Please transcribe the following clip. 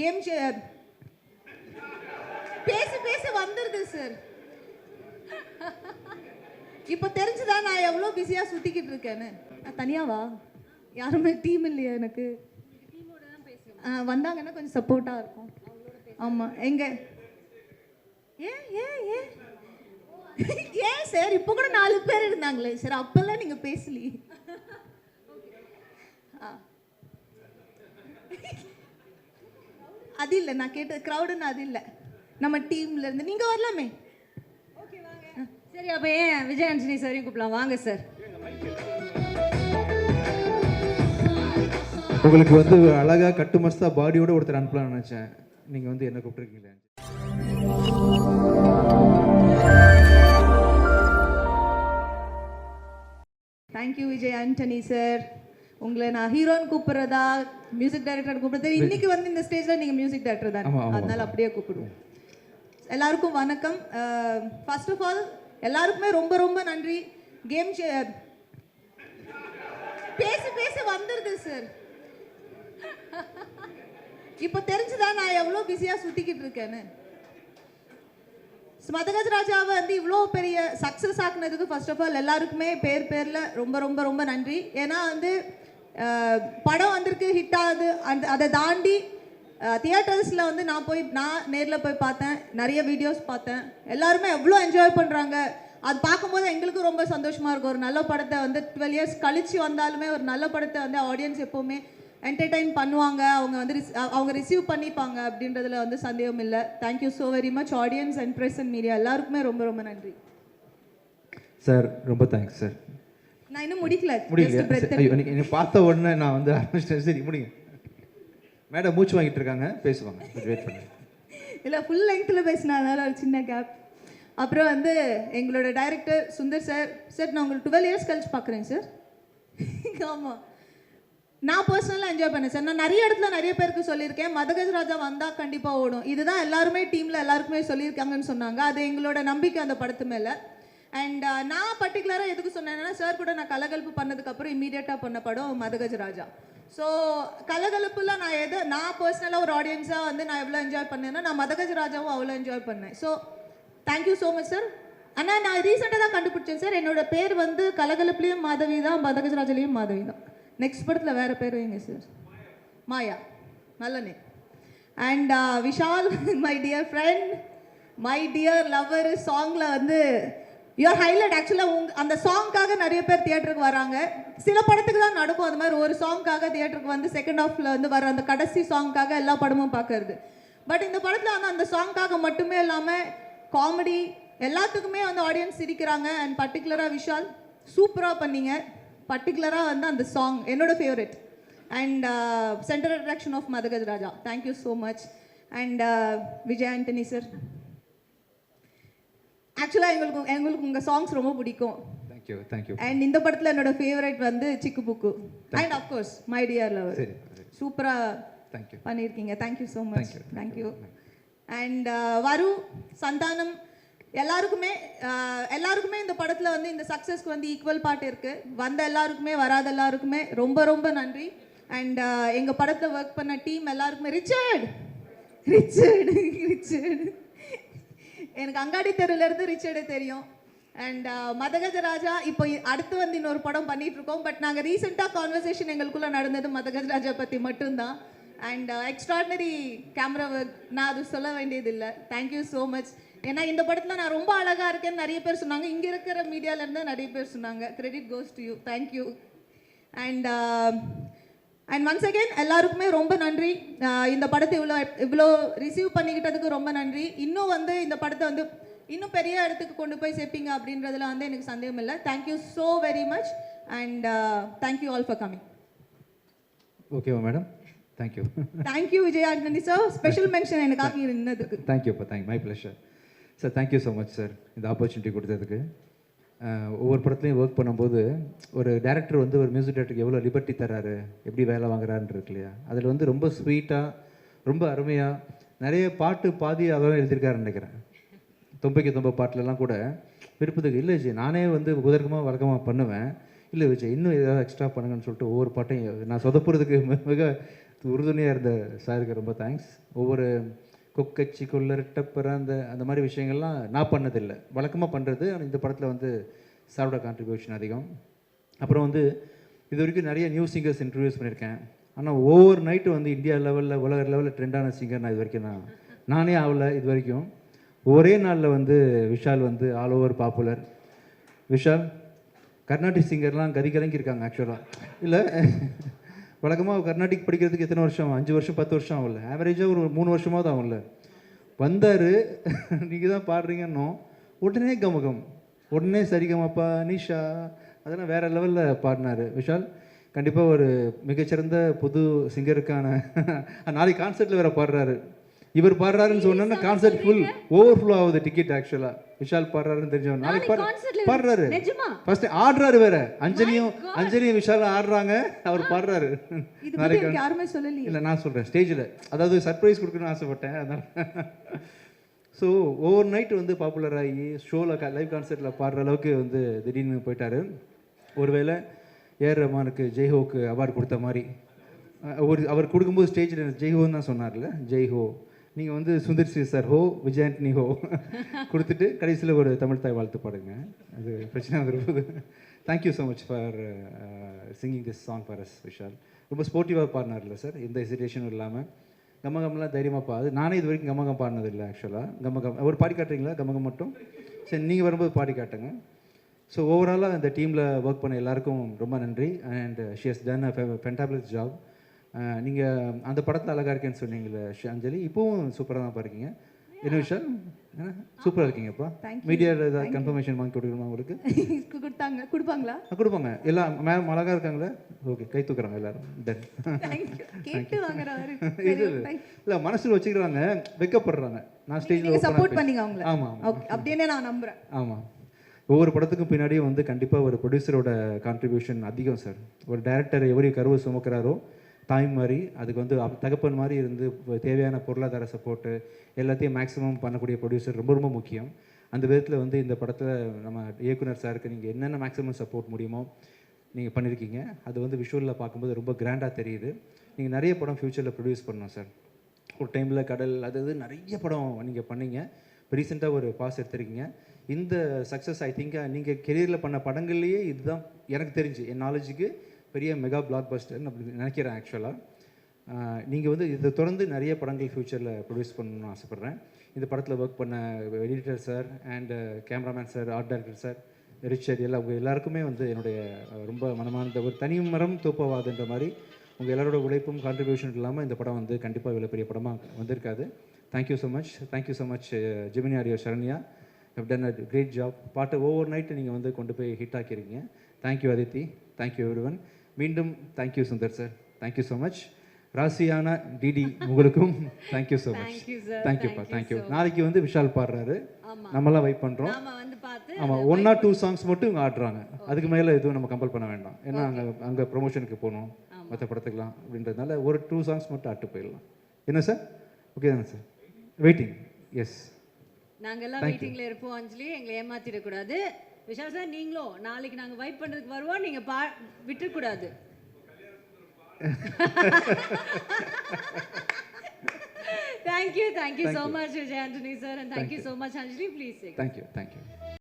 Game பேசி பேசி வந்துருது சார். இப்போ தெரிஞ்சுதா நான் எவ்வளோ பிஸியாக சுற்றிக்கிட்டு இருக்கேன்னு. தனியாவா? யாருமே டீம் இல்லையா எனக்கு? வந்தாங்கன்னா கொஞ்சம் சப்போர்ட்டாக இருக்கும். ஆமாம். எங்கே ஏன் ஏன் ஏன் ஏன் சார் இப்போ கூட 4 பேர் இருந்தாங்களே சார், அப்போல்லாம் நீங்கள் பேசலையே. அது இல்லை, நான் கேட்ட க்ரௌடுன்னு அது இல்லை, நம்ம டீம்ல இருந்து நீங்கள் வரலாமே. ஓகே வாங்க. சரி, அப்போ ஏன் விஜய் ஆண்டனி சாரையும் கூப்பிடலாம், வாங்க சார். உங்களுக்கு வந்து அழகாக கட்டு மஸ்தா பாடியோட ஒருத்தர் அனுப்பலாம்னு நினச்சேன். நீங்கள் வந்து என்ன கூப்பிட்டுருக்கீங்களே. Thank you Vijay Antony sir. உங்களை நான் ஹீரோன்னு கூப்பிட்றதா மியூசிக் டைரக்டர் கூப்பிட்றது, இன்னைக்கு வந்து இந்த ஸ்டேஜில் நீங்கள் மியூசிக் டைரக்டர் தான், அதனால அப்படியே கூப்பிடுவோம். எல்லாருக்கும் வணக்கம். ஃபர்ஸ்ட் ஆஃப் ஆல் எல்லாருக்குமே ரொம்ப ரொம்ப நன்றி. கேம் பேசி பேசி வந்துருது சார். இப்போ தெரிஞ்சுதா நான் எவ்வளோ பிஸியாக சுற்றிக்கிட்டு இருக்கேன்னு. மதகஜ ராஜாவை வந்து இவ்வளோ பெரிய சக்ஸஸ் ஆக்குனதுக்கு ஃபர்ஸ்ட் ஆஃப் ஆல் எல்லாருக்குமே பேரில் ரொம்ப ரொம்ப ரொம்ப நன்றி. ஏன்னா வந்து படம் வந்திருக்கு, ஹிட் ஆகுது, அதை தாண்டி தியேட்டர்ஸில் வந்து நான் நேரில் போய் பார்த்தேன், நிறைய வீடியோஸ் பார்த்தேன், எல்லாருமே எவ்வளோ என்ஜாய் பண்ணுறாங்க. அது பார்க்கும்போது எங்களுக்கும் ரொம்ப சந்தோஷமாக இருக்கும். ஒரு நல்ல படத்தை வந்து 12 இயர்ஸ் கழித்து வந்தாலுமே ஒரு நல்ல படத்தை வந்து ஆடியன்ஸ் எப்போவுமே என்டர்டெயின் பண்ணுவாங்க, அவங்க ரிசீவ் பண்ணிப்பாங்க அப்படின்றதுல வந்து சந்தேகம் இல்லை. Thank you so very much audience and press and media எல்லாருக்குமே ரொம்ப ரொம்ப நன்றி சார். ரொம்ப தேங்க்ஸ் சார். நான் இன்னும் முடிக்கல. நீங்கள் பார்த்த உடனே நான் வந்து ஆரம்பிச்சிட்டேன். சரி முடிங்க மேடம், மூச்சு வாங்கிட்டு இருக்காங்க, பேசுவாங்க, கொஞ்சம் வெயிட் பண்ணுங்க. இல்லை, ஃபுல் லெங்க்த்தில் பேசினதுனால ஒரு சின்ன கேப். அப்புறம் வந்து எங்களோட டைரக்டர் சுந்தர் சார். சார் நான் உங்களுக்கு 12 இயர்ஸ் கழிச்சு பார்க்குறேன் சார். ஆமாம், நான் பர்சனலாக என்ஜாய் பண்ணேன் சார். நான் நிறைய இடத்துல நிறைய பேருக்கு சொல்லியிருக்கேன், மதகஜ ராஜா வந்தால் கண்டிப்பாக ஓடும், இதுதான் எல்லாருமே டீமில் எல்லாருக்குமே சொல்லியிருக்காங்கன்னு சொன்னாங்க. அது எங்களோட நம்பிக்கை அந்த படத்து மேலே. அண்ட் நான் பர்டிகுலராக எதுக்கு சொன்னேன்னா, சார் கூட நான் கலகலப்பு பண்ணதுக்கப்புறம் இமீடியட்டாக பண்ண படம் மதகஜ ராஜா. ஸோ கலகலப்புல நான் பர்சனலாக ஒரு ஆடியன்ஸாக வந்து நான் எவ்வளோ என்ஜாய் பண்ணேன்னா, நான் மதகஜ ராஜாவும் அவ்வளோ என்ஜாய் பண்ணேன். So thank you so much sir. ஆனால் நான் ரீசெண்டாக தான் கண்டுபிடிச்சேன் சார், என்னோட பேர் வந்து கலகலப்புலேயும் மாதவி தான், மதகஜ ராஜாலையும் மாதவி தான். நெக்ஸ்ட் படத்தில் வேறு பேர் வைங்க சார், மாயா. நல்ல name. And Vishal, my dear friend, my dear lover, சாங்கில் வந்து யுவர் ஹைலைட். ஆக்சுவலாக அந்த சாங்க்காக நிறைய பேர் தியேட்டருக்கு வராங்க. சில படத்துக்கு தான் நடக்கும் அது மாதிரி, ஒரு சாங்க்காக தியேட்டருக்கு வந்து செகண்ட் ஹாஃபில் வந்து வர அந்த கடைசி சாங்க்காக எல்லா படமும் பார்க்கறது. பட் இந்த படத்தில் வந்து அந்த சாங்க்காக மட்டுமே இல்லாமல் காமெடி எல்லாத்துக்குமே வந்து ஆடியன்ஸ் சிரிக்கிறாங்க. அண்ட் பர்டிகுலராக விஷால் சூப்பராக பண்ணீங்க. பர்டிகுலராக வந்து அந்த சாங் என்னோட favourite. And centre attraction of Madhagaja Raja. Thank you so much. And Vijay Antony sir, ஆக்சுவலாக எங்களுக்கு உங்கள் சாங்ஸ் ரொம்ப பிடிக்கும். Thank you thank you. அண்ட் இந்த படத்தில் என்னோட ஃபேவரட் வந்து Chikku Bukku and of course my dear lover. சூப்பராக பண்ணியிருக்கீங்க. Thank you so much. Thank you. And Varu, Santhanam, எல்லாருக்குமே இந்த படத்தில் வந்து இந்த சக்ஸஸ்க்கு வந்து ஈக்குவல் பார்ட் இருக்குது. வந்த எல்லாருக்குமே வராத எல்லாருக்குமே ரொம்ப ரொம்ப நன்றி. அண்ட் எங்கள் படத்தில் ஒர்க் பண்ண டீம் எல்லாருக்குமே, ரிச்சர்டு எனக்கு அங்காடி தெருவிலேருந்து ரிச்சர்டு தெரியும். அண்ட் மதகஜ ராஜா இப்போ அடுத்து வந்து இன்னொரு படம் பண்ணிட்டு இருக்கோம். பட் நாங்கள் ரீசெண்டாக கான்வர்சேஷன் எங்களுக்குள்ளே நடந்தது மதகஜ ராஜா பற்றி மட்டும்தான். அண்ட் எக்ஸ்ட்ராடினரி கேமரா ஒர்க், நான் அது சொல்ல வேண்டியதில்லை. Thank you so much. ஏன்னா இந்த படத்தில் நான் ரொம்ப அழகாக இருக்கேன்னு நிறைய பேர் சொன்னாங்க, இங்கே இருக்கிற மீடியாவிலேருந்து நிறைய பேர் சொன்னாங்க. Credit goes to you. Thank you. And once again எல்லாருக்குமே ரொம்ப நன்றி. இந்த படத்தை இவ்வளோ ரிசீவ் பண்ணிக்கிட்டதுக்கு ரொம்ப நன்றி. இன்னும் வந்து இந்த படத்தை வந்து இன்னும் பெரிய இடத்துக்கு கொண்டு போய் சேர்ப்பீங்க அப்படின்றதுல வந்து எனக்கு சந்தேகம் இல்லை. Thank you so very much. And thank you all for coming. ஓகேவா madam? Thank you. Thank you Vijay Antony sir. Special mention எனக்காக இருந்ததுக்கு. தேங்க்யூப்பா. My pleasure sir. Thank you so much sir இந்த ஆப்பர்ச்சுனிட்டி கொடுத்ததுக்கு. ஒவ்வொரு படத்துலையும் ஒர்க் பண்ணும்போது ஒரு டேரக்டர் வந்து ஒரு மியூசிக் டேரக்டருக்கு எவ்வளோ லிபர்ட்டி தராரு, எப்படி வேலை வாங்குறாருன்னு இருக்கு இல்லையா? அதில் வந்து ரொம்ப ஸ்வீட்டாக, ரொம்ப அருமையாக நிறைய பாட்டு பாதி அவரும் எழுதியிருக்காருன்னு நினைக்கிறேன். தொம்பைக்கு தொம்ப பாட்டிலலாம் கூட விருப்பத்துக்கு இல்லை விஜய், நானே வந்து உதர்க்கமாக வழக்கமாக பண்ணுவேன், இல்லை விஜய் இன்னும் ஏதாவது எக்ஸ்ட்ரா பண்ணுங்கன்னு சொல்லிட்டு ஒவ்வொரு பாட்டையும் நான் சொதப்புறதுக்கு மிக உறுதுணையாக இருந்த சாருக்கு ரொம்ப தேங்க்ஸ். ஒவ்வொரு கொக்கச்சி கொள்ளரட்டப்பற அந்த மாதிரி விஷயங்கள்லாம் நான் பண்ணதில்லை, வழக்கமாக பண்ணுறது. ஆனால் இந்த படத்தில் வந்து சாரோட கான்ட்ரிபியூஷன் அதிகம். அப்புறம் வந்து இது வரைக்கும் நிறைய நியூ சிங்கர்ஸ் இன்ட்ரடியூஸ் பண்ணியிருக்கேன். ஆனால் ஓவர் நைட்டு வந்து இந்தியா லெவலில் உலக லெவலில் ட்ரெண்டான சிங்கர் நான் இது வரைக்கும் நானே ஆகலை. இது வரைக்கும் ஒரே நாளில் வந்து விஷால் வந்து all over popular. Vishal Carnatic சிங்கர்லாம் கலங்கியிருக்காங்க ஆக்சுவலாக. இல்லை, வழக்கமாக கர்நாடிக் படிக்கிறதுக்கு எத்தனை வருஷம், 5 வருஷம் 10 வருஷம் ஆகல, ஆவரேஜாக ஒரு 3 வருஷமாவது ஆகும்ல. வந்தார், நீங்கள் தான் பாடுறீங்கன்னோ உடனே கமகம், உடனே சரிகமப்பா நிஷா அதெல்லாம் வேறு லெவலில் பாடினார் விஷால். கண்டிப்பாக ஒரு மிகச்சிறந்த புது சிங்கருக்கான நாளைக்கு கான்சர்ட்டில் வேறு பாடுறாரு. இவர் பாடுறாருன்னு சொன்னா கான்சர்ட் ஃபுல் ஓவர்ஃப்ளோ ஆகுது டிக்கெட். ஆக்சுவலாக விஷால் பாடுறாருன்னு தெரிஞ்சவன் நாளைக்கு பாடுறாரு, ஃபர்ஸ்ட் ஆடுறாரு வேற. அஞ்சலியும் விஷாலும் ஆடுறாங்க, அவர் பாடுறாரு நாளைக்கு. யாருமே சொல்லலையே. இல்லை, நான் சொல்கிறேன் ஸ்டேஜில், அதாவது சர்ப்ரைஸ் கொடுக்கணும்னு ஆசைப்பட்டேன். அதனால் ஸோ ஓவர் நைட் வந்து பாப்புலர் ஆகி ஷோவில் லைவ் கான்சர்ட்டில் பாடுற அளவுக்கு வந்து திடீர்னு போயிட்டார். ஒருவேளை ஏஆர் ரஹ்மானுக்கு ஜெய்ஹோக்கு அவார்டு கொடுத்த மாதிரி அவர் கொடுக்கும்போது ஸ்டேஜில் ஜெய்ஹோன்னு தான் சொன்னார்ல, ஜெய்ஹோ. நீங்கள் வந்து சுந்தர் சி சார் ஹோ, விஜய் ஆண்டனி ஹோ கொடுத்துட்டு கடைசியில் ஒரு தமிழ் தாய் வாழ்த்து பாடுங்க. அது பிரச்சனை வந்துருப்போது. Thank you so much for singing this song for us Vishal. ரொம்ப ஸ்போர்ட்டிவாக பாடினார்ல சார், எந்த ஹெசிடேஷனும் இல்லாமல். கமகம்லாம் தைரியமாக பாடு. நானே இது வரைக்கும் கமகம் பாடினதில்லை ஆக்சுவலாக. கமகம் அவர் பாடி காட்டுறீங்களா? கமகம் மட்டும் சரி, நீங்கள் வரும்போது பாடி காட்டுங்க. ஸோ ஓவராலாக இந்த டீமில் ஒர்க் பண்ண எல்லாருக்கும் ரொம்ப நன்றி. And she has done a ஃபென்டாபிளஸ் job. நீங்கள் அந்த படத்தில் அழகாக இருக்கேன்னு சொன்னீங்களே அஞ்சலி, இப்போவும் சூப்பராக தான் பாருக்கீங்க. என்ன விஷயம், சூப்பராக இருக்கீங்கப்பா. மீடியாவில் ஏதாவது கன்ஃபர்மேஷன் வாங்கி கொடுக்கணுமா உங்களுக்கு? கொடுப்பாங்களா? கொடுப்பாங்க. எல்லாம் மேம் அழகாக இருக்காங்களே, ஓகே, கை தூக்குறாங்க எல்லாரும். டன். இல்லை, மனசில் வச்சுக்கிறாங்க, வெக்கப்படுறாங்க. நான் ஸ்டேஜில் சப்போர்ட் பண்ணீங்க அவங்கள. ஆமாம், அப்படின்னு நான் நம்புகிறேன். ஆமாம். ஒவ்வொரு படத்துக்கும் பின்னாடியும் வந்து கண்டிப்பாக ஒரு ப்ரொடியூசரோட கான்ட்ரிபியூஷன் அதிகம் சார். ஒரு டைரக்டர் எவரி கருவை சுமக்கிறாரோ தாய் மாதிரி, அதுக்கு வந்து தகப்பன் மாதிரி இருந்து தேவையான பொருளாதார சப்போர்ட்டு எல்லாத்தையும் மேக்ஸிமம் பண்ணக்கூடிய ப்ரொடியூசர் ரொம்ப ரொம்ப முக்கியம். அந்த விதத்தில் வந்து இந்த படத்தில் நம்ம இயக்குனர் சாருக்கு நீங்கள் என்னென்ன மேக்ஸிமம் சப்போர்ட் முடியுமோ நீங்கள் பண்ணியிருக்கீங்க. அது வந்து விஷுவலில் பார்க்கும்போது ரொம்ப கிராண்டாக தெரியுது. நீங்கள் நிறைய படம் ஃப்யூச்சரில் ப்ரொடியூஸ் பண்ணணும் சார். ஒரு டைமில் கடல் அது நிறைய படம் நீங்கள் பண்ணீங்க. இப்போ ரீசெண்டாக ஒரு பாஸ் எடுத்திருக்கீங்க. இந்த சக்ஸஸ் ஐ திங்க் நீங்கள் கெரியரில் பண்ண படங்கள்லேயே இதுதான் எனக்கு தெரிஞ்சு, என் நாலேஜுக்கு பெரிய மெகா பிளாக் பஸ்டர்னு அப்படி நினைக்கிறேன் ஆக்சுவலாக. நீங்கள் வந்து இதை தொடர்ந்து நிறைய படங்கள் ஃப்யூச்சரில் ப்ரொடியூஸ் பண்ணணும்னு ஆசைப்பட்றேன். இந்த படத்தில் ஒர்க் பண்ண editor sir and cameraman sir, art director sir, Richard, உங்கள் எல்லாருக்குமே வந்து என்னுடைய ரொம்ப மனமார்ந்த ஒரு தனி மரம் தோப்பவாதுன்ற மாதிரி உங்கள் எல்லாரோட உழைப்பும் கான்ட்ரிபியூஷன் இல்லாமல் இந்த படம் வந்து கண்டிப்பாக இவ்வளோ பெரிய படமாக வந்திருக்காது. Thank you so much. Thank you so much Gemini audio Saranya, have done a great job. பாட்டை ஓவர் நைட்டு நீங்கள் வந்து கொண்டு போய் ஹிட் ஆக்கியிருக்கீங்க. Thank you Aditi, thank you everyone. மீண்டும் thank you Sundar sir, thank you so much. ராசியான டிடி உங்களுக்கும் தேங்க்யூ ஸோ மச். தேங்க்யூப்பா, தேங்க்யூ. நாளைக்கு வந்து விஷால் பாடுறாரு, நம்மளாம் வெயிட் பண்ணுறோம். ஆமாம், 1 or 2 சாங்ஸ் மட்டும் இவங்க ஆடுறாங்க. அதுக்கு மேலே எதுவும் நம்ம கம்பல் பண்ண வேண்டாம். ஏன்னா அங்கே ப்ரொமோஷனுக்கு போகணும், மற்ற படத்துக்கலாம் அப்படின்றதுனால ஒரு 2 சாங்ஸ் மட்டும் ஆட்டு போயிடலாம். என்ன சார், ஓகே தானே சார்? வெயிட்டிங். எஸ், நாங்கெல்லாம் வெயிட்டிங்ல இருப்போம் அஞ்சலி, எங்களை ஏமாத்திடக்கூடாது. விஷால் சார், நீங்களும் நாளைக்கு நாங்கள் வைப் பண்ணுறதுக்கு வருவோம், நீங்கள் விட்டுக்கூடாது. Thank you so much Vijay Antony sir, and thank you so much Anjali. Please say. Thank you.